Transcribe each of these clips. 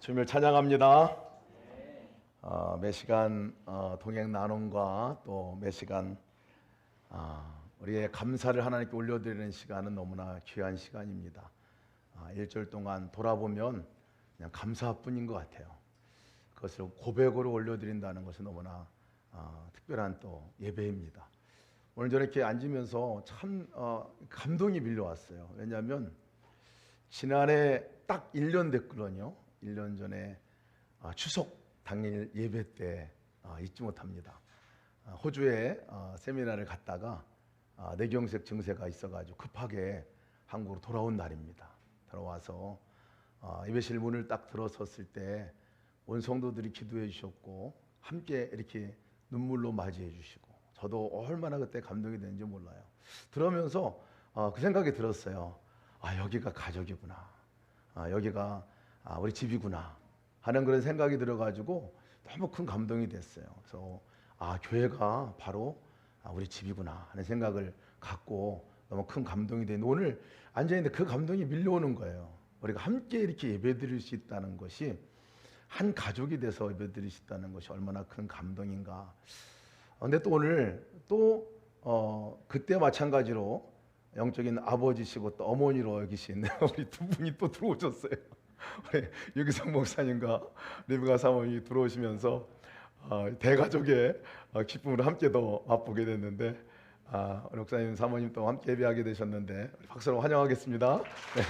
주님을 찬양합니다. 매 시간 동행 나눔과 또 매 시간 우리의 감사를 하나님께 올려드리는 시간은 너무나 귀한 시간입니다. 일주일 동안 돌아보면 그냥 감사뿐인 것 같아요. 그것을 고백으로 올려드린다는 것은 너무나 특별한 또 예배입니다. 오늘 저렇게 앉으면서 참 감동이 밀려왔어요. 왜냐하면 지난해 딱 1년 됐거든요. 1년 전에 추석 당일 예배 때 잊지 못합니다. 호주에 세미나를 갔다가 뇌경색 증세가 있어가지고 급하게 한국으로 돌아온 날입니다. 들어와서 예배실 문을 딱 들어섰을 때 온 성도들이 기도해 주셨고 함께 이렇게 눈물로 맞이해 주시고 저도 얼마나 그때 감동이 되는지 몰라요. 들으면서 그 생각이 들었어요. 여기가 가족이구나. 여기가 우리 집이구나 하는 그런 생각이 들어가지고 너무 큰 감동이 됐어요. 그래서 교회가 바로 우리 집이구나 하는 생각을 갖고 너무 큰 감동이 되는데 오늘 앉아있는데 그 감동이 밀려오는 거예요. 우리가 함께 이렇게 예배드릴 수 있다는 것이 한 가족이 돼서 예배드릴 수 있다는 것이 얼마나 큰 감동인가. 근데 또 오늘 또 그때 마찬가지로 영적인 아버지시고 또 어머니로 여기신 우리 두 분이 또 들어오셨어요. 우리 유기성 목사님과 리브가 사모님이 들어오시면서 대가족의 기쁨을 함께 더 맛보게 됐는데 우리 목사님 사모님 또 함께 예배하게 되셨는데 박수로 환영하겠습니다. 네,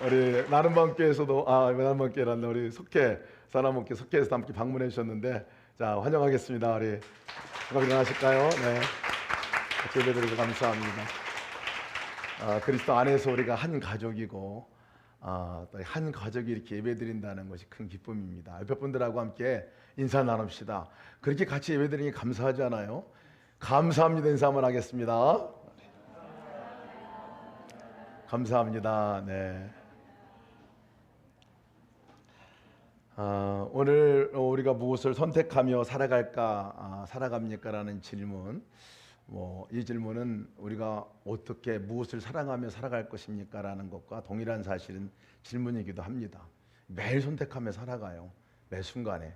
우리 나눔방교에서도 나눔방교란 우리 속회 사람목회 속회에서 함께 방문해 주셨는데 자 환영하겠습니다. 우리 잠깐 일어나실까요? 네, 같이 예배드리고 감사합니다. 그리스도 안에서 우리가 한 가족이고 또 한 가족이 이렇게 예배드린다는 것이 큰 기쁨입니다. 옆에 분들하고 함께 인사 나눕시다. 그렇게 같이 예배드리니 감사하지 않아요? 감사합니다. 인사 한번 하겠습니다. 감사합니다. 네. 오늘 우리가 무엇을 선택하며 살아갑니까? 라는 질문. 이 질문은 우리가 어떻게 무엇을 사랑하며 살아갈 것입니까? 라는 것과 동일한 사실은 질문이기도 합니다. 매일 선택하며 살아가요. 매 순간에.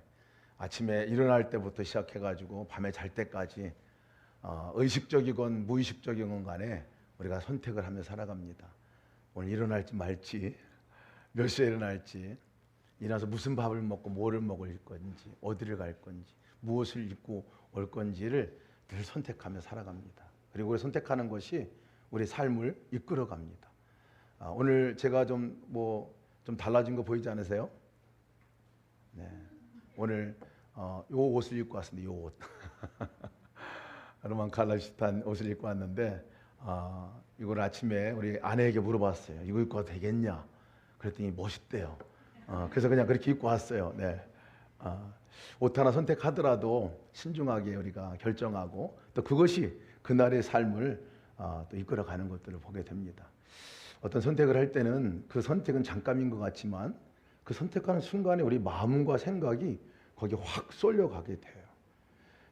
아침에 일어날 때부터 시작해가지고 밤에 잘 때까지 의식적이건 무의식적이건 간에 우리가 선택을 하며 살아갑니다. 오늘 일어날지 말지, 몇 시에 일어날지, 일어나서 무슨 밥을 먹고 뭐를 먹을 건지, 어디를 갈 건지, 무엇을 입고 올 건지를 늘 선택하며 살아갑니다. 그리고 선택하는 것이 우리 삶을 이끌어갑니다. 오늘 제가 좀 달라진 거 보이지 않으세요? 네. 오늘 요 옷을 입고 왔습니다. 요 옷. 로만 칼라비슷한 옷을 입고 왔는데 이걸 아침에 우리 아내에게 물어봤어요. 이거 입고 와도 되겠냐? 그랬더니 멋있대요. 그래서 그냥 그렇게 입고 왔어요. 네. 옷 하나 선택하더라도 신중하게 우리가 결정하고 또 그것이 그날의 삶을 또 이끌어가는 것들을 보게 됩니다. 어떤 선택을 할 때는 그 선택은 잠깐인 것 같지만 그 선택하는 순간에 우리 마음과 생각이 거기에 확 쏠려가게 돼요.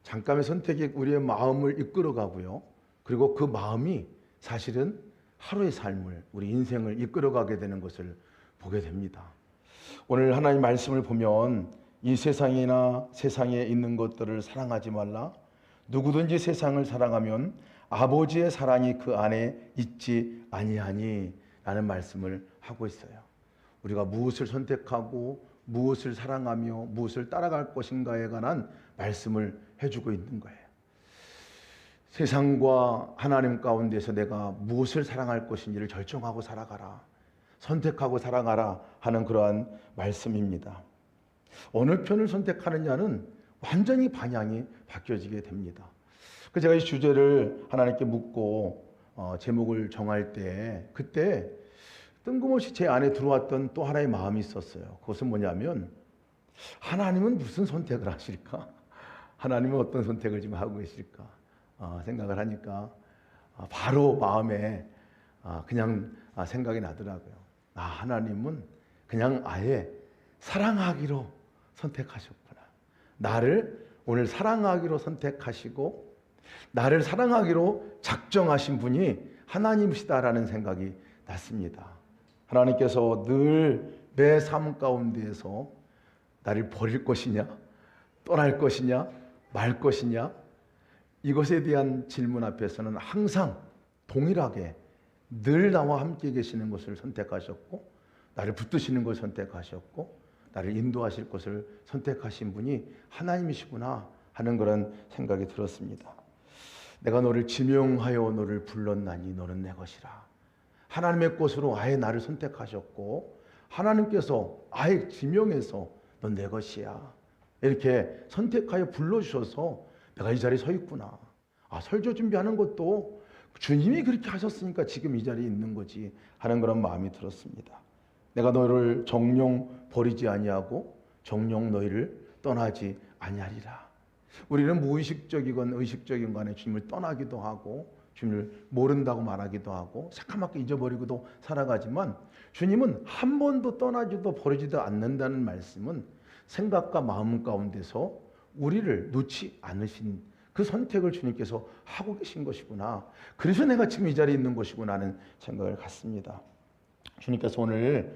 잠깐의 선택이 우리의 마음을 이끌어가고요. 그리고 그 마음이 사실은 하루의 삶을, 우리 인생을 이끌어가게 되는 것을 보게 됩니다. 오늘 하나님 말씀을 보면 이 세상이나 세상에 있는 것들을 사랑하지 말라. 누구든지 세상을 사랑하면 아버지의 사랑이 그 안에 있지 아니하니 라는 말씀을 하고 있어요. 우리가 무엇을 선택하고 무엇을 사랑하며 무엇을 따라갈 것인가에 관한 말씀을 해주고 있는 거예요. 세상과 하나님 가운데서 내가 무엇을 사랑할 것인지를 결정하고 살아가라. 선택하고 살아가라 하는 그러한 말씀입니다. 어느 편을 선택하느냐는 완전히 방향이 바뀌어지게 됩니다. 그래서 제가 이 주제를 하나님께 묻고 제목을 정할 때 그때 뜬금없이 제 안에 들어왔던 또 하나의 마음이 있었어요. 그것은 뭐냐면 하나님은 무슨 선택을 하실까? 하나님은 어떤 선택을 지금 하고 계실까? 생각을 하니까 바로 마음에 그냥 생각이 나더라고요. 하나님은 그냥 아예 사랑하기로 선택하셨구나. 나를 오늘 사랑하기로 선택하시고 나를 사랑하기로 작정하신 분이 하나님이시다라는 생각이 났습니다. 하나님께서 늘 내 삶 가운데에서 나를 버릴 것이냐, 떠날 것이냐, 말 것이냐, 이것에 대한 질문 앞에서는 항상 동일하게 늘 나와 함께 계시는 것을 선택하셨고, 나를 붙드시는 것을 선택하셨고, 나를 인도하실 것을 선택하신 분이 하나님이시구나 하는 그런 생각이 들었습니다. 내가 너를 지명하여 너를 불렀나니 너는 내 것이라. 하나님의 것으로 아예 나를 선택하셨고, 하나님께서 아예 지명해서 넌 내 것이야, 이렇게 선택하여 불러주셔서 내가 이 자리에 서 있구나. 설교 준비하는 것도 주님이 그렇게 하셨으니까 지금 이 자리에 있는 거지 하는 그런 마음이 들었습니다. 내가 너를 정령 버리지 아니하고 정령 너희를 떠나지 아니하리라. 우리는 무의식적이건 의식적인 간에 주님을 떠나기도 하고 주님을 모른다고 말하기도 하고 새카맣게 잊어버리고도 살아가지만, 주님은 한 번도 떠나지도 버리지도 않는다는 말씀은 생각과 마음 가운데서 우리를 놓지 않으신 그 선택을 주님께서 하고 계신 것이구나. 그래서 내가 지금 이 자리에 있는 것이구나 하는 생각을 갖습니다. 주님께서 오늘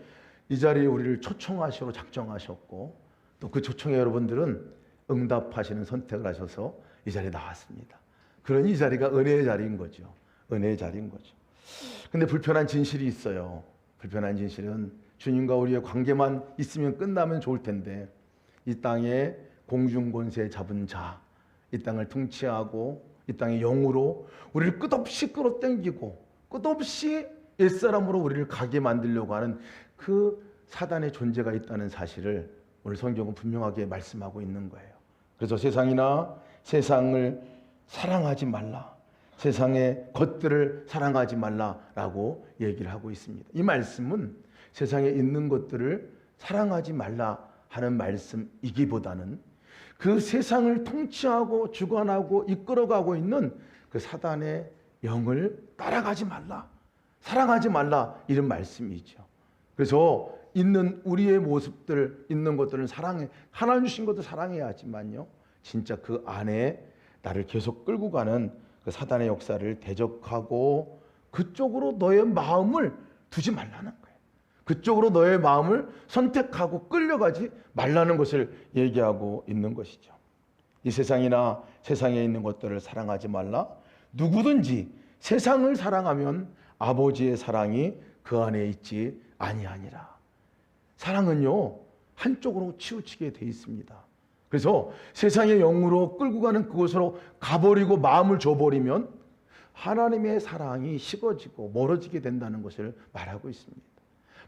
이 자리에 우리를 초청하시고 작정하셨고, 또 그 초청에 여러분들은 응답하시는 선택을 하셔서 이 자리에 나왔습니다. 그러니 이 자리가 은혜의 자리인 거죠. 은혜의 자리인 거죠. 근데 불편한 진실이 있어요. 불편한 진실은 주님과 우리의 관계만 있으면 끝나면 좋을 텐데, 이 땅에 공중권세 잡은 자, 이 땅을 통치하고 이 땅의 영으로 우리를 끝없이 끌어당기고 끝없이 옛사람으로 우리를 가게 만들려고 하는 그 사단의 존재가 있다는 사실을 오늘 성경은 분명하게 말씀하고 있는 거예요. 그래서 세상이나 세상을 사랑하지 말라, 세상의 것들을 사랑하지 말라라고 얘기를 하고 있습니다. 이 말씀은 세상에 있는 것들을 사랑하지 말라 하는 말씀이기보다는 그 세상을 통치하고 주관하고 이끌어가고 있는 그 사단의 영을 따라가지 말라, 사랑하지 말라, 이런 말씀이죠. 그래서 있는 우리의 모습들, 있는 것들은 사랑해, 하나님 주신 것도 사랑해야 하지만요, 진짜 그 안에 나를 계속 끌고 가는 그 사단의 역사를 대적하고 그쪽으로 너의 마음을 두지 말라는 거예요. 그쪽으로 너의 마음을 선택하고 끌려가지 말라는 것을 얘기하고 있는 것이죠. 이 세상이나 세상에 있는 것들을 사랑하지 말라. 누구든지 세상을 사랑하면 아버지의 사랑이 그 안에 있지 아니하니라. 사랑은요, 한쪽으로 치우치게 돼 있습니다. 그래서 세상의 영으로 끌고 가는 그곳으로 가버리고 마음을 줘버리면 하나님의 사랑이 식어지고 멀어지게 된다는 것을 말하고 있습니다.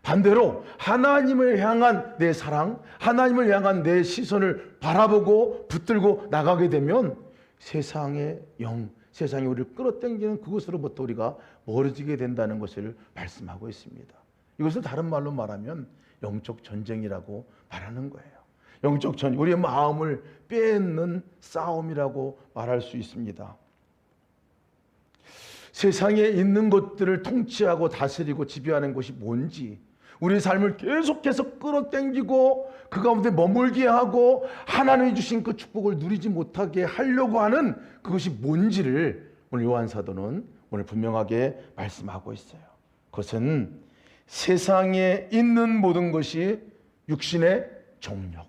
반대로 하나님을 향한 내 사랑, 하나님을 향한 내 시선을 바라보고 붙들고 나가게 되면 세상의 영, 세상이 우리를 끌어당기는 그것으로부터 우리가 멀어지게 된다는 것을 말씀하고 있습니다. 이것을 다른 말로 말하면 영적 전쟁이라고 말하는 거예요. 영적 전쟁, 우리의 마음을 빼앗는 싸움이라고 말할 수 있습니다. 세상에 있는 것들을 통치하고 다스리고 지배하는 것이 뭔지, 우리 삶을 계속해서 끌어당기고 그 가운데 머물게 하고 하나님이 주신 그 축복을 누리지 못하게 하려고 하는 그것이 뭔지를 오늘 요한사도는 오늘 분명하게 말씀하고 있어요. 그것은 세상에 있는 모든 것이 육신의 정욕,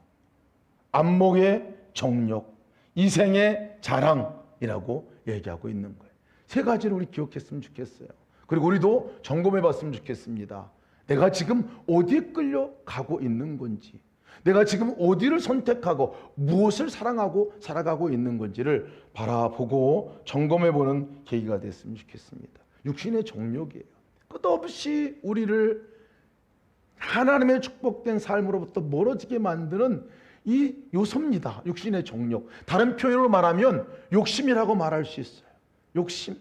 안목의 정욕, 이생의 자랑이라고 얘기하고 있는 거예요. 세 가지를 우리 기억했으면 좋겠어요. 그리고 우리도 점검해 봤으면 좋겠습니다. 내가 지금 어디에 끌려가고 있는 건지, 내가 지금 어디를 선택하고 무엇을 사랑하고 살아가고 있는 건지를 바라보고 점검해 보는 계기가 됐으면 좋겠습니다. 육신의 정욕이에요. 끝없이 우리를 하나님의 축복된 삶으로부터 멀어지게 만드는 이 요소입니다. 육신의 정욕. 다른 표현으로 말하면 욕심이라고 말할 수 있어요. 욕심.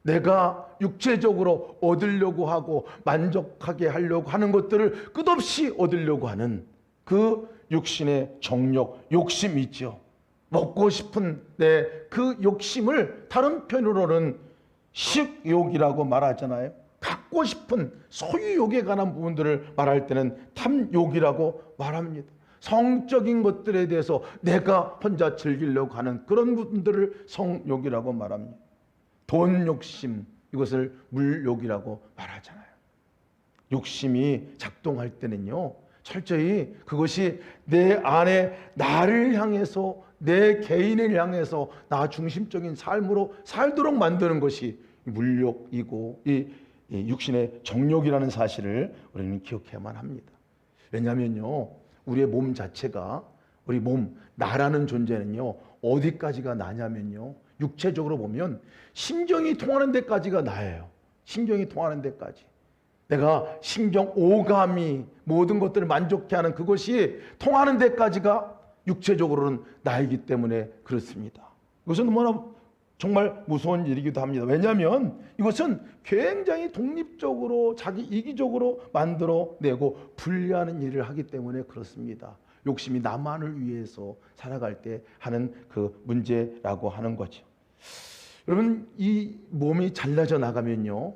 내가 육체적으로 얻으려고 하고 만족하게 하려고 하는 것들을 끝없이 얻으려고 하는 그 육신의 정욕, 욕심이 있죠. 먹고 싶은 그 욕심을 다른 표현으로는 식욕이라고 말하잖아요. 갖고 싶은 소유욕에 관한 부분들을 말할 때는 탐욕이라고 말합니다. 성적인 것들에 대해서 내가 혼자 즐기려고 하는 그런 부분들을 성욕이라고 말합니다. 돈 욕심, 이것을 물욕이라고 말하잖아요. 욕심이 작동할 때는요, 철저히 그것이 내 안에 나를 향해서, 내 개인을 향해서 나 중심적인 삶으로 살도록 만드는 것이 물욕이고 이 육신의 정욕이라는 사실을 우리는 기억해야만 합니다. 왜냐하면요, 우리의 몸 자체가, 우리 몸, 나라는 존재는요, 어디까지가 나냐면요, 육체적으로 보면 신경이 통하는 데까지가 나예요. 신경이 통하는 데까지. 내가 신경, 오감이 모든 것들을 만족해 하는 그것이 통하는 데까지가 육체적으로는 나이기 때문에 그렇습니다. 이것은 너무나 정말 무서운 일이기도 합니다. 왜냐하면 이것은 굉장히 독립적으로 자기 이기적으로 만들어내고 분리하는 일을 하기 때문에 그렇습니다. 욕심이 나만을 위해서 살아갈 때 하는 그 문제라고 하는 거죠. 여러분, 이 몸이 잘라져 나가면요,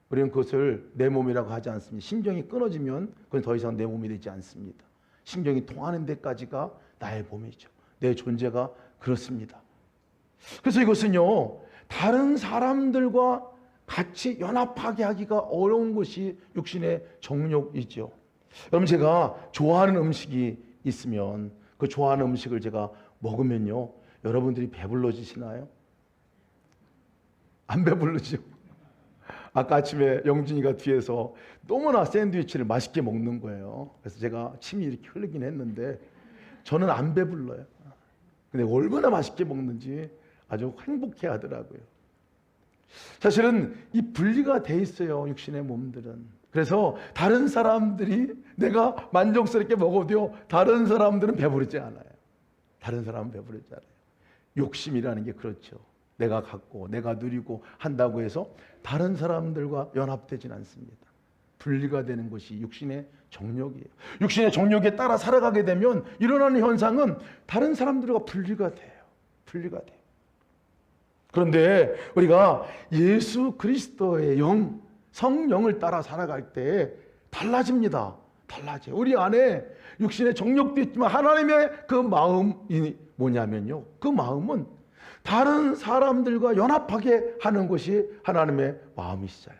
우리는 그것을 내 몸이라고 하지 않습니다. 신경이 끊어지면 그건 더 이상 내 몸이 되지 않습니다. 신경이 통하는 데까지가 나의 몸이죠. 내 존재가 그렇습니다. 그래서 이것은요, 다른 사람들과 같이 연합하게 하기가 어려운 것이 육신의 정욕이죠. 여러분, 제가 좋아하는 음식이 있으면 그 좋아하는 음식을 제가 먹으면요, 여러분들이 배불러지시나요? 안 배불르죠? 아까 아침에 영준이가 뒤에서 너무나 샌드위치를 맛있게 먹는 거예요. 그래서 제가 침이 이렇게 흐르긴 했는데 저는 안 배불러요. 근데 얼마나 맛있게 먹는지 아주 행복해 하더라고요. 사실은 이 분리가 돼 있어요, 육신의 몸들은. 그래서 다른 사람들이 내가 만족스럽게 먹어도 다른 사람들은 배부르지 않아요. 다른 사람은 배부르지 않아요. 욕심이라는 게 그렇죠. 내가 갖고 내가 누리고 한다고 해서 다른 사람들과 연합되진 않습니다. 분리가 되는 것이 육신의 정욕이에요. 육신의 정욕에 따라 살아가게 되면 일어나는 현상은 다른 사람들과 분리가 돼요. 분리가 돼요. 그런데 우리가 예수 그리스도의 영, 성령을 따라 살아갈 때 달라집니다. 달라져요. 우리 안에 육신의 정욕도 있지만 하나님의 그 마음이 뭐냐면요, 그 마음은 다른 사람들과 연합하게 하는 것이 하나님의 마음이시잖아요.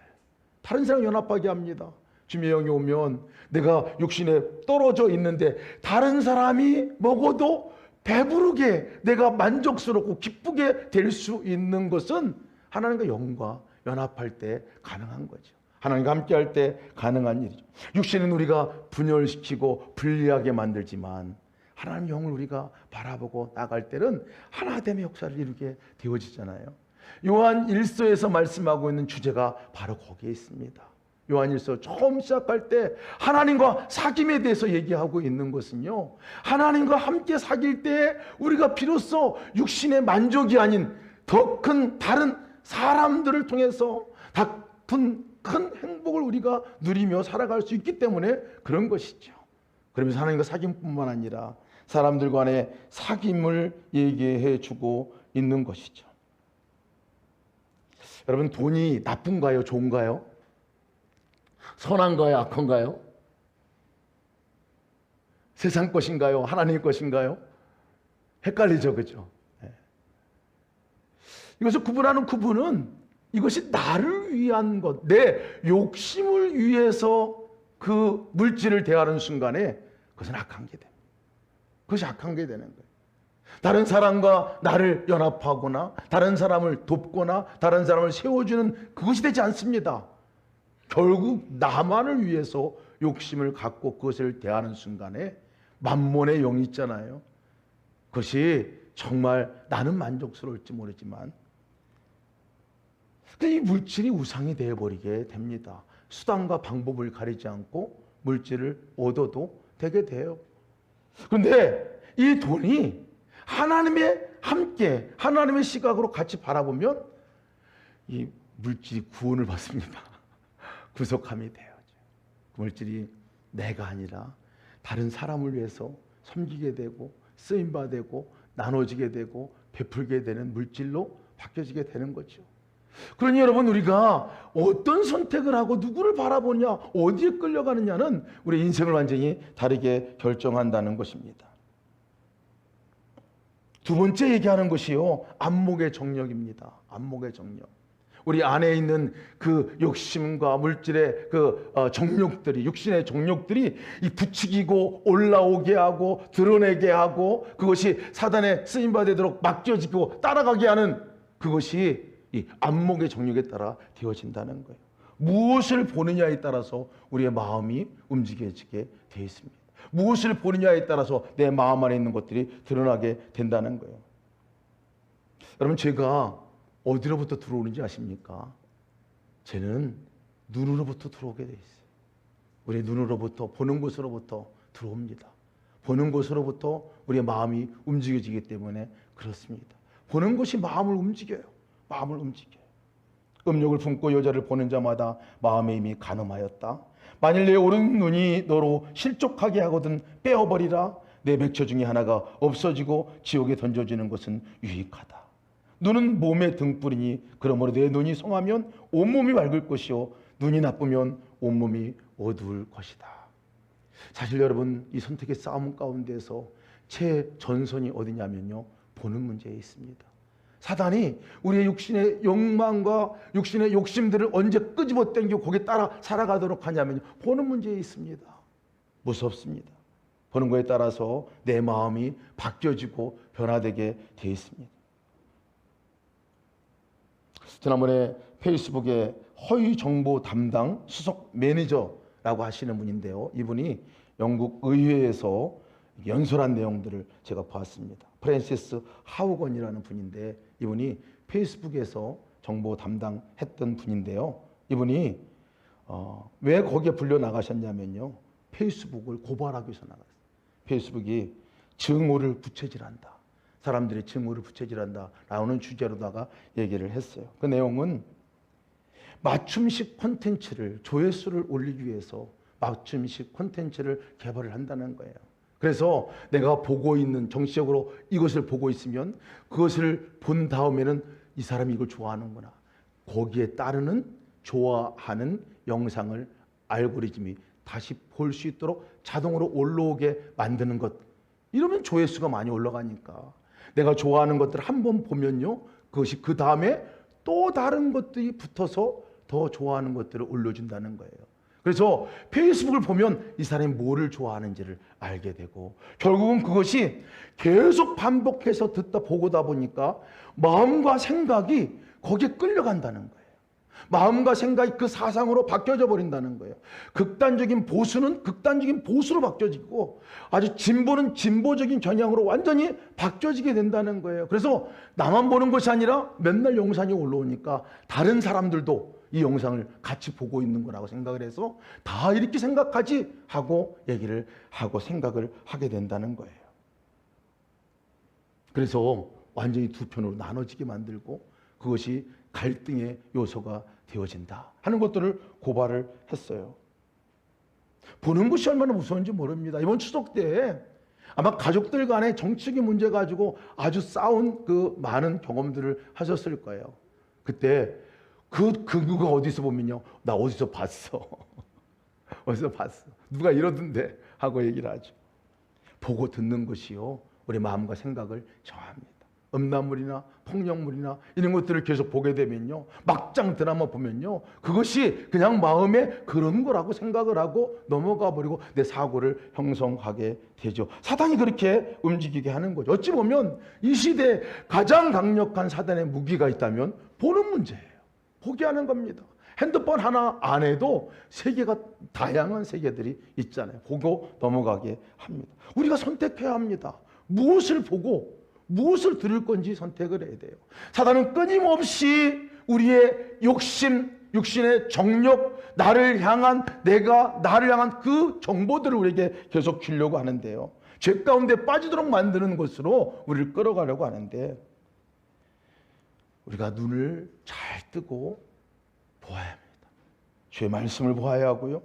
다른 사람 연합하게 합니다. 주님의 영이 오면 내가 육신에 떨어져 있는데 다른 사람이 먹어도 배부르게 내가 만족스럽고 기쁘게 될 수 있는 것은 하나님과 영과 연합할 때 가능한 거죠. 하나님과 함께 할 때 가능한 일이죠. 육신은 우리가 분열시키고 분리하게 만들지만 하나님의 영을 우리가 바라보고 나갈 때는 하나됨의 역사를 이루게 되어지잖아요. 요한 1서에서 말씀하고 있는 주제가 바로 거기에 있습니다. 요한 1서 처음 시작할 때 하나님과 사귐에 대해서 얘기하고 있는 것은요, 하나님과 함께 사귈 때 우리가 비로소 육신의 만족이 아닌 더 큰 다른 사람들을 통해서 큰 행복을 우리가 누리며 살아갈 수 있기 때문에 그런 것이죠. 그러면서 하나님과 사귐뿐만 아니라 사람들 간의 사귐을 얘기해 주고 있는 것이죠. 여러분, 돈이 나쁜가요? 좋은가요? 선한가요? 악한가요? 세상 것인가요? 하나님 것인가요? 헷갈리죠, 그죠? 네. 이것을 구분하는 구분은 이것이 나를 위한 것, 내 욕심을 위해서 그 물질을 대하는 순간에 그것은 악한 게 됩니다. 그것이 악한 게 되는 거예요. 다른 사람과 나를 연합하거나 다른 사람을 돕거나 다른 사람을 세워주는 그것이 되지 않습니다. 결국 나만을 위해서 욕심을 갖고 그것을 대하는 순간에 만몬의 영이 있잖아요. 그것이 정말 나는 만족스러울지 모르지만 이 물질이 우상이 되어버리게 됩니다. 수단과 방법을 가리지 않고 물질을 얻어도 되게 돼요. 그런데 이 돈이 하나님의 함께 하나님의 시각으로 같이 바라보면 이 물질이 구원을 받습니다. 구속함이 돼요. 그 물질이 내가 아니라 다른 사람을 위해서 섬기게 되고 쓰임받고 나눠지게 되고 베풀게 되는 물질로 바뀌어지게 되는 거죠. 그러니 여러분, 우리가 어떤 선택을 하고 누구를 바라보냐, 어디에 끌려가느냐는 우리 인생을 완전히 다르게 결정한다는 것입니다. 두 번째 얘기하는 것이요, 안목의 정력입니다. 안목의 정력. 우리 안에 있는 그 욕심과 물질의 정욕들이, 육신의 정욕들이 이 부추기고 올라오게 하고 드러내게 하고 그것이 사단의 쓰임받도록 맡겨지고 따라가게 하는 그것이 이 안목의 정욕에 따라 되어진다는 거예요. 무엇을 보느냐에 따라서 우리의 마음이 움직여지게 되어 있습니다. 무엇을 보느냐에 따라서 내 마음 안에 있는 것들이 드러나게 된다는 거예요. 여러분, 죄가 어디로부터 들어오는지 아십니까? 죄는 눈으로부터 들어오게 돼 있어요. 우리 눈으로부터, 보는 곳으로부터 들어옵니다. 보는 곳으로부터 우리의 마음이 움직여지기 때문에 그렇습니다. 보는 것이 마음을 움직여요. 마음을 움직여요. 음욕을 품고 여자를 보는 자마다 마음의 힘이 간음하였다. 만일 내 오른 눈이 너로 실족하게 하거든 빼어버리라. 내 맥처 중에 하나가 없어지고 지옥에 던져지는 것은 유익하다. 눈은 몸의 등불이니 그러므로 내 눈이 성하면 온몸이 맑을 것이요 눈이 나쁘면 온몸이 어두울 것이다. 사실 여러분, 이 선택의 싸움 가운데서 최전선이 어디냐면요, 보는 문제에 있습니다. 사단이 우리의 육신의 욕망과 육신의 욕심들을 언제 끄집어 당기고 거기에 따라 살아가도록 하냐면요, 보는 문제에 있습니다. 무섭습니다. 보는 거에 따라서 내 마음이 바뀌어지고 변화되게 되어 있습니다. 지난번에 페이스북에 허위 정보 담당 수석 매니저라고 하시는 분인데요, 이분이 영국 의회에서 연설한 내용들을 제가 봤습니다. 프랜시스 하우건이라는 분인데, 이분이 페이스북에서 정보 담당했던 분인데요, 이분이 왜 거기에 불려 나가셨냐면요, 페이스북을 고발하기 위해서 나갔어요. 페이스북이 증오를 부채질한다, 사람들이 증오를 부채질한다 라는 주제로다가 얘기를 했어요. 그 내용은 맞춤식 콘텐츠를, 조회수를 올리기 위해서 맞춤식 콘텐츠를 개발을 한다는 거예요. 그래서 내가 보고 있는, 정치적으로 이것을 보고 있으면 그것을 본 다음에는 이 사람이 이걸 좋아하는구나, 거기에 따르는 좋아하는 영상을 알고리즘이 다시 볼 수 있도록 자동으로 올라오게 만드는 것. 이러면 조회수가 많이 올라가니까 내가 좋아하는 것들을 한번 보면요, 그것이 그 다음에 또 다른 것들이 붙어서 더 좋아하는 것들을 올려준다는 거예요. 그래서 페이스북을 보면 이 사람이 뭐를 좋아하는지를 알게 되고, 결국은 그것이 계속 반복해서 듣다 보고다 보니까 마음과 생각이 거기에 끌려간다는 거예요. 마음과 생각이 그 사상으로 바뀌어져 버린다는 거예요. 극단적인 보수는 극단적인 보수로 바뀌어지고, 아주 진보는 진보적인 경향으로 완전히 바뀌어지게 된다는 거예요. 그래서 나만 보는 것이 아니라 맨날 영상이 올라오니까 다른 사람들도 이 영상을 같이 보고 있는 거라고 생각을 해서 다 이렇게 생각하지 하고 얘기를 하고 생각을 하게 된다는 거예요. 그래서 완전히 두 편으로 나눠지게 만들고 그것이 갈등의 요소가 되어진다 하는 것들을 고발을 했어요. 보는 것이 얼마나 무서운지 모릅니다. 이번 추석 때 아마 가족들 간에 정치적인 문제 가지고 아주 싸운 그 많은 경험들을 하셨을 거예요. 그때 그거 어디서 보면요, 나 어디서 봤어. 어디서 봤어. 누가 이러던데 하고 얘기를 하죠. 보고 듣는 것이요, 우리 마음과 생각을 정합니다. 음란물이나 폭력물이나 이런 것들을 계속 보게 되면요, 막장 드라마 보면요, 그것이 그냥 마음에 그런 거라고 생각을 하고 넘어가 버리고 내 사고를 형성하게 되죠. 사단이 그렇게 움직이게 하는 거죠. 어찌 보면 이 시대에 가장 강력한 사단의 무기가 있다면 보는 문제예요. 포기하는 겁니다. 핸드폰 하나 안에도 세계가, 다양한 세계들이 있잖아요. 보고 넘어가게 합니다. 우리가 선택해야 합니다. 무엇을 보고 무엇을 들을 건지 선택을 해야 돼요. 사단은 끊임없이 우리의 욕심, 육신의 정욕, 나를 향한 그 정보들을 우리에게 계속 주려고 하는데요, 죄 가운데 빠지도록 만드는 것으로 우리를 끌어가려고 하는데, 우리가 눈을 잘 뜨고 보아야 합니다. 주의 말씀을 보아야 하고요,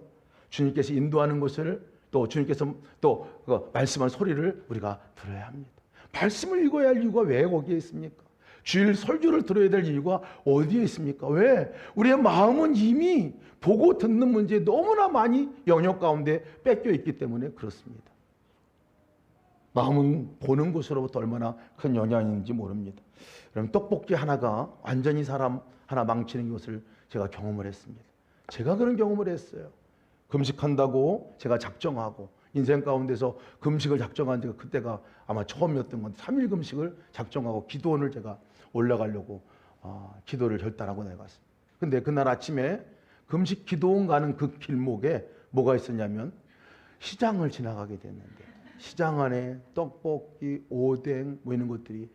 주님께서 인도하는 것을, 또 주님께서 또 그 말씀하는 소리를 우리가 들어야 합니다. 말씀을 읽어야 할 이유가 왜 거기에 있습니까? 주일 설교를 들어야 될 이유가 어디에 있습니까? 왜? 우리의 마음은 이미 보고 듣는 문제에 너무나 많이 영역 가운데 뺏겨 있기 때문에 그렇습니다. 마음은 보는 것으로부터 얼마나 큰 영향이 있는지 모릅니다. 그럼 떡볶이 하나가 완전히 사람 하나 망치는 것을 제가 경험을 했습니다. 제가 그런 경험을 했어요. 금식한다고 제가 작정하고 인생 가운데서 금식을 작정한 지가 그때가 아마 처음이었던 건데 3일 금식을 작정하고 기도원을 제가 올라가려고 기도를 결단하고 내갔습니다. 근데 그날 아침에 금식 기도원 가는 그 길목에 뭐가 있었냐면 시장을 지나가게 됐는데 시장 안에 떡볶이, 오뎅 뭐 이런 것들이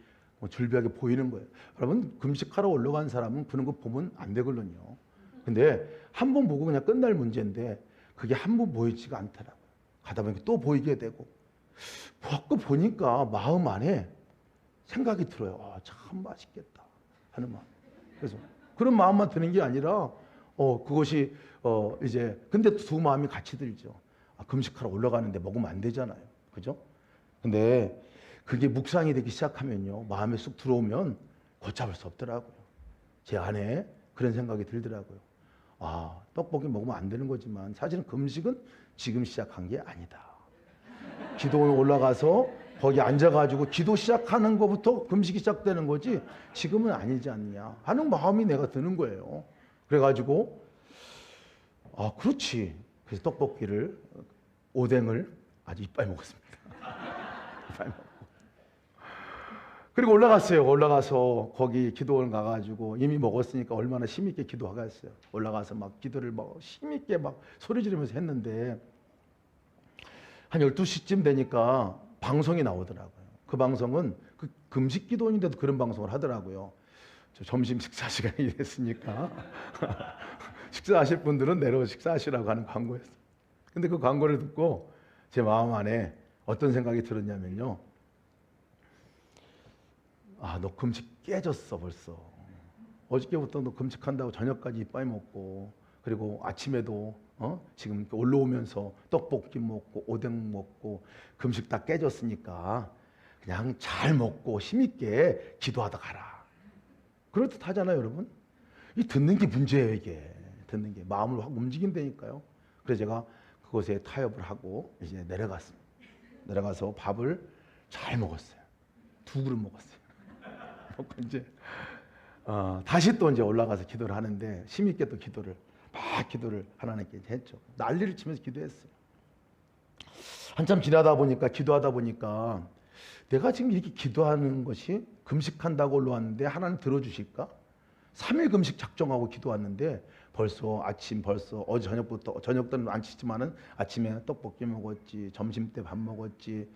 줄비하게 보이는 거예요. 여러분 금식하러 올라간 사람은 그런 거 보면 안 되거든요. 근데 한 번 보고 그냥 끝날 문제인데 그게 한 번 보이지가 않더라고요. 가다 보니까 또 보이게 되고 자꾸 보니까 마음 안에 생각이 들어요. 참 맛있겠다 하는 마음. 그래서 그런 마음만 드는 게 아니라 그것이 이제 근데 두 마음이 같이 들죠. 금식하러 올라가는데 먹으면 안 되잖아요. 그죠? 근데 그게 묵상이 되기 시작하면요. 마음에 쑥 들어오면 걷잡을 수 없더라고요. 제 안에 그런 생각이 들더라고요. 떡볶이 먹으면 안 되는 거지만 사실은 금식은 지금 시작한 게 아니다. 기도에 올라가서 거기 앉아가지고 기도 시작하는 것부터 금식이 시작되는 거지 지금은 아니지 않느냐 하는 마음이 내가 드는 거예요. 그래가지고 그렇지. 그래서 떡볶이를 오뎅을 아주 이빨 먹었습니다. 이빨 먹고. 그리고 올라갔어요. 올라가서 거기 기도원 가가지고 이미 먹었으니까 얼마나 힘있게 기도하겠어요. 올라가서 막 기도를 막 힘있게 막 소리 지르면서 했는데 한 12시쯤 되니까 방송이 나오더라고요. 그 방송은 그 금식 기도원인데도 그런 방송을 하더라고요. 저 점심 식사 시간이 됐으니까 식사하실 분들은 내려 식사하시라고 하는 광고였어요. 근데 그 광고를 듣고 제 마음 안에 어떤 생각이 들었냐면요. 너 금식 깨졌어 벌써. 어저께부터 너 금식한다고 저녁까지 이빠이 먹고 그리고 아침에도 지금 올라오면서 떡볶이 먹고 오뎅 먹고 금식 다 깨졌으니까 그냥 잘 먹고 힘있게 기도하다 가라. 그럴듯 하잖아요 여러분. 이 듣는 게 문제예요. 이게 듣는 게 마음을 확 움직인다니까요. 그래서 제가 그곳에 타협을 하고 이제 내려갔습니다. 내려가서 밥을 잘 먹었어요. 2그릇 먹었어요. 먹고 이제 다시 또 이제 올라가서 기도를 하는데 힘있게 또 기도를 하나님께 했죠. 난리를 치면서 기도했어요. 한참 지나다 보니까 기도하다 보니까 내가 지금 이렇게 기도하는 것이 금식한다고 올라왔는데 하나님 들어주실까? 3일 금식 작정하고 기도했는데 벌써 어제 저녁부터 저녁 때는 안 치지만은 아침에 떡볶이 먹었지, 점심 때 밥 먹었지.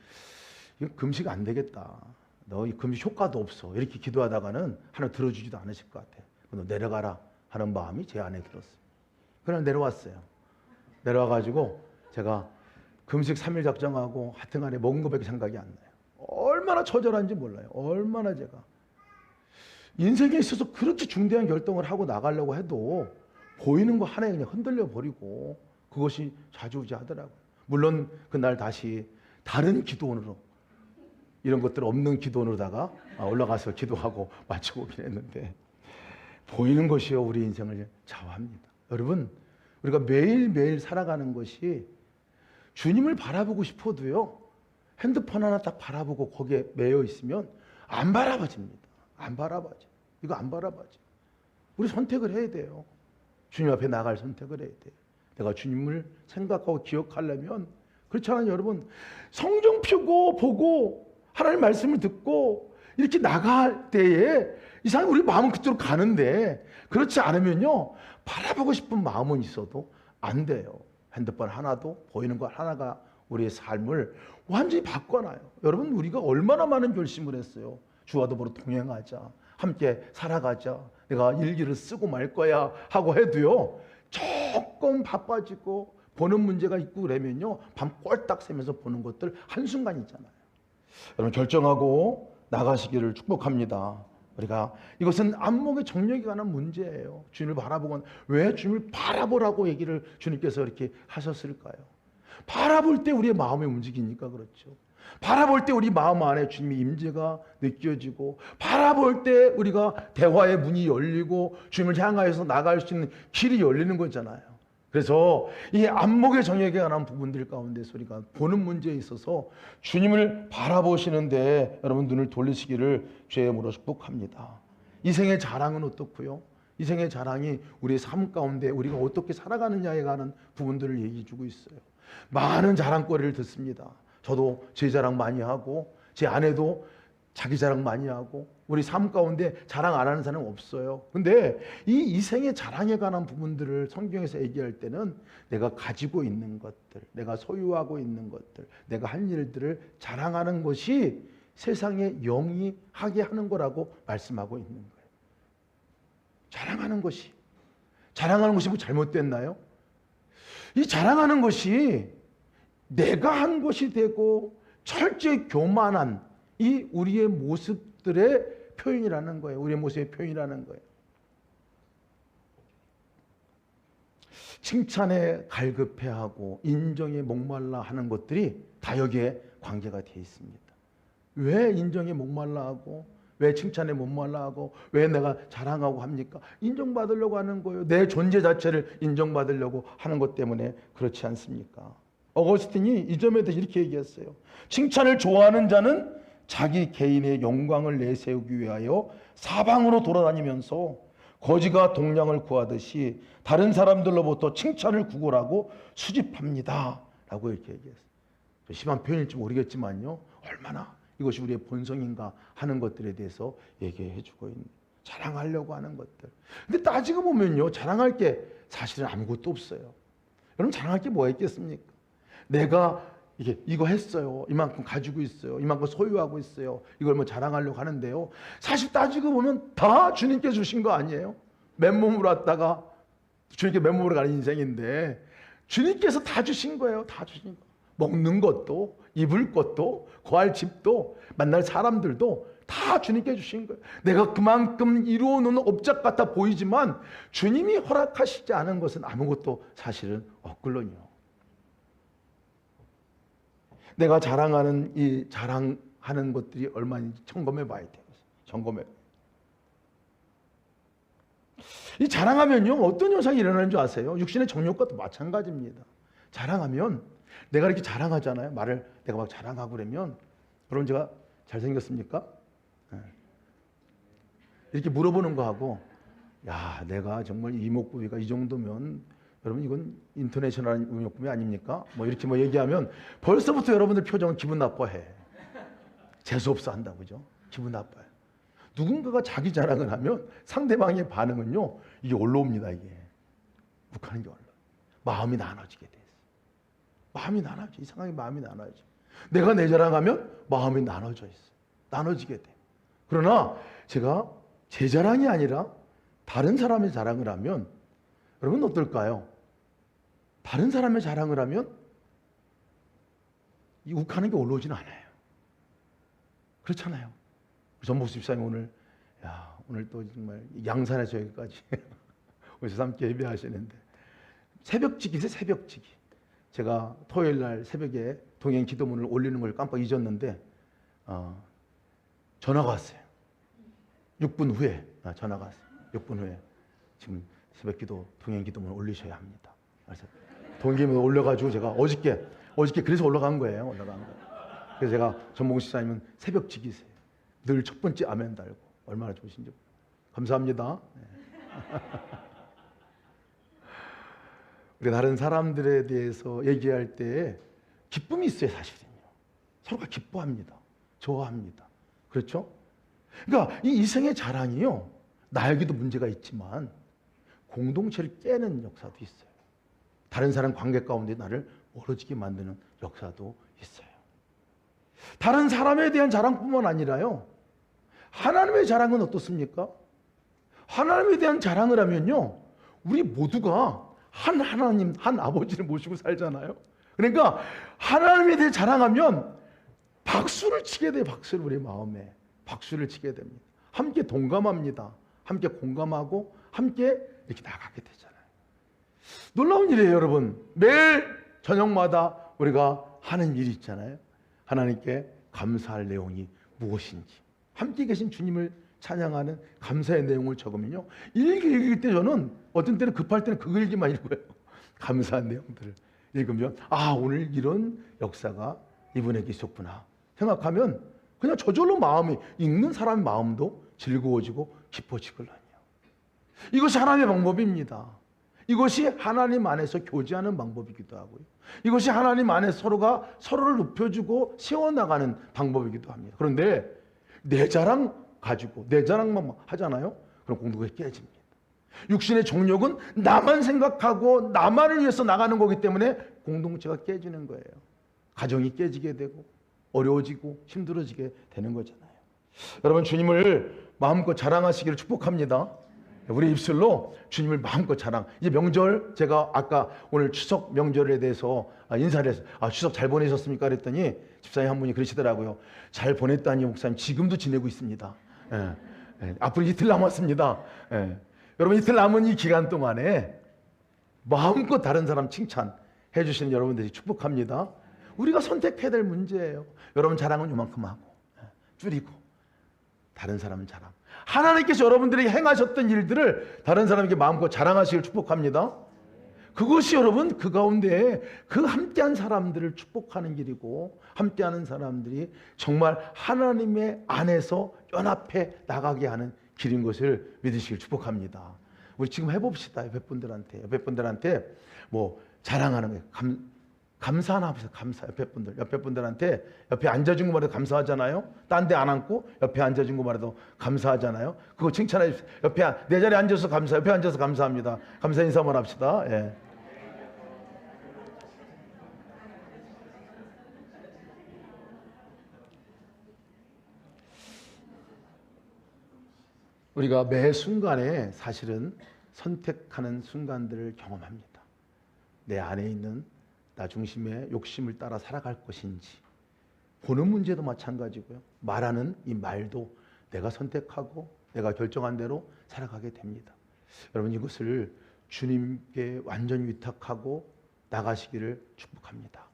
이거 금식 안 되겠다. 너 이 금식 효과도 없어. 이렇게 기도하다가는 하나님 들어주지도 않으실 것 같아. 너 내려가라 하는 마음이 제 안에 들었어요. 그냥 내려왔어요. 내려와가지고 제가 금식 3일 작정하고 하여튼간에 먹은 것밖에 생각이 안 나요. 얼마나 처절한지 몰라요. 얼마나 제가 인생에 있어서 그렇게 중대한 결정을 하고 나가려고 해도 보이는 거 하나에 그냥 흔들려 버리고 그것이 좌지우지하더라고요. 물론 그날 다시 다른 기도원으로 이런 것들 없는 기도원으로다가 올라가서 기도하고 마쳐보긴 했는데 보이는 것이요 우리 인생을 좌우합니다. 여러분 우리가 매일매일 살아가는 것이 주님을 바라보고 싶어도요 핸드폰 하나 딱 바라보고 거기에 매여 있으면 안 바라봐집니다. 안 바라봐져. 이거 안 바라봐져. 우리 선택을 해야 돼요. 주님 앞에 나갈 선택을 해야 돼요. 내가 주님을 생각하고 기억하려면 그렇잖아요 여러분. 성경 펴고 보고 하나님 말씀을 듣고 이렇게 나갈 때에 이상하게 우리 마음은 그쪽으로 가는데 그렇지 않으면요 바라보고 싶은 마음은 있어도 안 돼요. 핸드폰 하나도 보이는 것 하나가 우리의 삶을 완전히 바꿔놔요. 여러분 우리가 얼마나 많은 결심을 했어요. 주와 더불어 동행하자, 함께 살아가자, 내가 일기를 쓰고 말 거야 하고 해도요 조금 바빠지고 보는 문제가 있고 그러면요 밤 꼴딱 새면서 보는 것들 한순간이잖아요. 여러분 결정하고 나가시기를 축복합니다. 우리가 이것은 안목의 정력에 관한 문제예요. 주님을 바라보건 왜 주님을 바라보라고 얘기를 주님께서 이렇게 하셨을까요? 바라볼 때 우리의 마음이 움직이니까 그렇죠. 바라볼 때 우리 마음 안에 주님의 임재가 느껴지고 바라볼 때 우리가 대화의 문이 열리고 주님을 향하여서 나갈 수 있는 길이 열리는 거잖아요. 그래서 이 안목의 정욕에 관한 부분들 가운데 우리가 보는 문제에 있어서 주님을 바라보시는데 여러분 눈을 돌리시기를 주의 이름으로 축복합니다. 이생의 자랑은 어떻고요? 이생의 자랑이 우리의 삶 가운데 우리가 어떻게 살아가느냐에 관한 부분들을 얘기해 주고 있어요. 많은 자랑거리를 듣습니다. 저도 제 자랑 많이 하고 제 아내도 자기 자랑 많이 하고 우리 삶 가운데 자랑 안 하는 사람은 없어요. 근데 이 이생의 자랑에 관한 부분들을 성경에서 얘기할 때는 내가 가지고 있는 것들, 내가 소유하고 있는 것들, 내가 한 일들을 자랑하는 것이 세상에 영이 하게 하는 거라고 말씀하고 있는 거예요. 자랑하는 것이 뭐 잘못됐나요? 이 자랑하는 것이 내가 한 것이 되고 철저히 교만한 이 우리의 모습들의 표현이라는 거예요. 우리의 모습의 표현이라는 거예요. 칭찬에 갈급해하고 인정에 목말라 하는 것들이 다 여기에 관계가 되어 있습니다. 왜 인정에 목말라 하고 왜 칭찬에 목말라 하고 왜 내가 자랑하고 합니까? 인정받으려고 하는 거예요. 내 존재 자체를 인정받으려고 하는 것 때문에 그렇지 않습니까? 어거스틴이 이 점에 대해서 이렇게 얘기했어요. 칭찬을 좋아하는 자는 자기 개인의 영광을 내세우기 위하여 사방으로 돌아다니면서 거지가 동량을 구하듯이 다른 사람들로부터 칭찬을 구걸하고 수집합니다 라고 이렇게 얘기했어요. 심한 표현일지 모르겠지만요, 얼마나 이것이 우리의 본성인가 하는 것들에 대해서 얘기해 주고 있는, 자랑하려고 하는 것들. 근데 따지고 보면요, 자랑할 게 사실은 아무것도 없어요. 여러분, 자랑할 게 뭐가 있겠습니까? 내가 이거 했어요, 이만큼 가지고 있어요, 이만큼 소유하고 있어요, 이걸 뭐 자랑하려고 하는데요, 사실 따지고 보면 다 주님께 주신 거 아니에요? 맨몸으로 왔다가 주님께 맨몸으로 가는 인생인데 주님께서 다 주신 거예요. 다 주신 거. 먹는 것도, 입을 것도, 거할 집도, 만날 사람들도 다 주님께 주신 거예요. 내가 그만큼 이루어놓은 업적 같아 보이지만 주님이 허락하시지 않은 것은 아무것도 사실은 없거든요. 내가 자랑하는 이 자랑하는 것들이 얼마인지 점검해 봐야 돼요. 점검해. 이 자랑하면요, 어떤 현상이 일어나는 줄 아세요? 육신의 정욕과도 마찬가지입니다. 자랑하면 내가 이렇게 자랑하잖아요. 말을 내가 막 자랑하고 그러면, 여러분 제가 잘생겼습니까? 이렇게 물어보는 거하고, 야, 내가 정말 이목구비가 이 정도면 여러분 이건 인터내셔널 이목구비 아닙니까? 뭐 이렇게 뭐 얘기하면 벌써부터 여러분들 표정은 기분 나빠해. 재수없어 한다고, 그죠? 기분 나빠요. 누군가가 자기 자랑을 하면 상대방의 반응은요, 이게 올라옵니다. 이게 묵하는 게 올라. 마음이 나눠지게 돼. 마음이 나눠져. 이상하게 마음이 나눠져. 내가 내 자랑하면 마음이 나눠져 있어. 나눠지게 돼. 그러나 제가 제 자랑이 아니라 다른 사람의 자랑을 하면 여러분 어떨까요? 다른 사람의 자랑을 하면 이 욱하는 게 올라오지는 않아요. 그렇잖아요. 전복수 집사님 오늘 또 정말 양산에서 여기까지 오셔서 함께 예배하시는데 새벽지기세요. 새벽지기. 제가 토요일 날 새벽에 동행 기도문을 올리는 걸 깜빡 잊었는데 전화가 왔어요. 6분 후에 전화가 왔어요. 6분 후에 지금 새벽 기도 동행 기도문을 올리셔야 합니다. 그래서 동행 기도문 올려가지고 제가 어저께 그래서 올라간 거예요. 그래서 제가 전봉 시사님은 새벽 지기세요. 늘 첫 번째 아멘 달고 얼마나 좋으신지 감사합니다. 우리 다른 사람들에 대해서 얘기할 때 기쁨이 있어요. 사실은요. 서로가 기뻐합니다. 좋아합니다. 그렇죠? 그러니까 이 이생의 자랑이요, 나에게도 문제가 있지만 공동체를 깨는 역사도 있어요. 다른 사람 관계 가운데 나를 멀어지게 만드는 역사도 있어요. 다른 사람에 대한 자랑뿐만 아니라요, 하나님의 자랑은 어떻습니까? 하나님에 대한 자랑을 하면요, 우리 모두가 한 하나님, 한 아버지를 모시고 살잖아요. 그러니까 하나님에 대해 자랑하면 박수를 치게 돼요. 박수를 우리 마음에 박수를 치게 됩니다. 함께 동감합니다. 함께 공감하고 함께 이렇게 나가게 되잖아요. 놀라운 일이에요, 여러분. 매일 저녁마다 우리가 하는 일이 있잖아요. 하나님께 감사할 내용이 무엇인지, 함께 계신 주님을 찬양하는 감사의 내용을 적으면요, 읽을 때 저는 어떤 때는 급할 때는 그거 읽기만 읽어요. 감사한 내용들을 읽으면 오늘 이런 역사가 이분에게 있었구나 생각하면 그냥 저절로 마음이 읽는 사람의 마음도 즐거워지고 기뻐지거든요. 이것이 하나님의 방법입니다. 이것이 하나님 안에서 교제하는 방법이기도 하고요. 이것이 하나님 안에 서로가 서로를 높여주고 세워나가는 방법이기도 합니다. 그런데 내 자랑 가지고 내 자랑만 하잖아요. 그럼 공동체가 깨집니다. 육신의 정욕은 나만 생각하고 나만을 위해서 나가는 거기 때문에 공동체가 깨지는 거예요. 가정이 깨지게 되고 어려워지고 힘들어지게 되는 거잖아요. 여러분, 주님을 마음껏 자랑하시기를 축복합니다. 우리 입술로 주님을 마음껏 자랑. 이제 명절, 제가 아까 오늘 추석 명절에 대해서 인사를 해서 추석 잘 보내셨습니까? 그랬더니 집사님 한 분이 그러시더라고요. 잘 보냈다니 목사님, 지금도 지내고 있습니다. 앞으로 이틀 남았습니다. 여러분, 이틀 남은 이 기간 동안에 마음껏 다른 사람 칭찬해 주시는 여러분들이 축복합니다. 우리가 선택해야 될 문제예요. 여러분, 자랑은 요만큼 하고 줄이고 다른 사람은 자랑. 하나님께서 여러분들이 행하셨던 일들을 다른 사람에게 마음껏 자랑하시길 축복합니다. 그것이 여러분 그 가운데 그 함께한 사람들을 축복하는 길이고, 함께하는 사람들이 정말 하나님의 안에서 연합해 나가게 하는 길인 것을 믿으시길 축복합니다. 우리 지금 해봅시다. 옆에 분들한테 뭐 자랑하는 거예요. 감사하나 보세요. 감사. 옆에 분들한테 옆에 앉아준 것만 해도 감사하잖아요. 딴 데 안 앉고 옆에 앉아준 것만 해도 감사하잖아요. 그거 칭찬해 주세요. 내 자리에 앉아서 감사. 옆에 앉아서 감사합니다. 감사 인사 한번 합시다. 예. 우리가 매 순간에 사실은 선택하는 순간들을 경험합니다. 내 안에 있는 나 중심의 욕심을 따라 살아갈 것인지, 보는 문제도 마찬가지고요. 말하는 이 말도 내가 선택하고 내가 결정한 대로 살아가게 됩니다. 여러분, 이것을 주님께 완전히 위탁하고 나가시기를 축복합니다.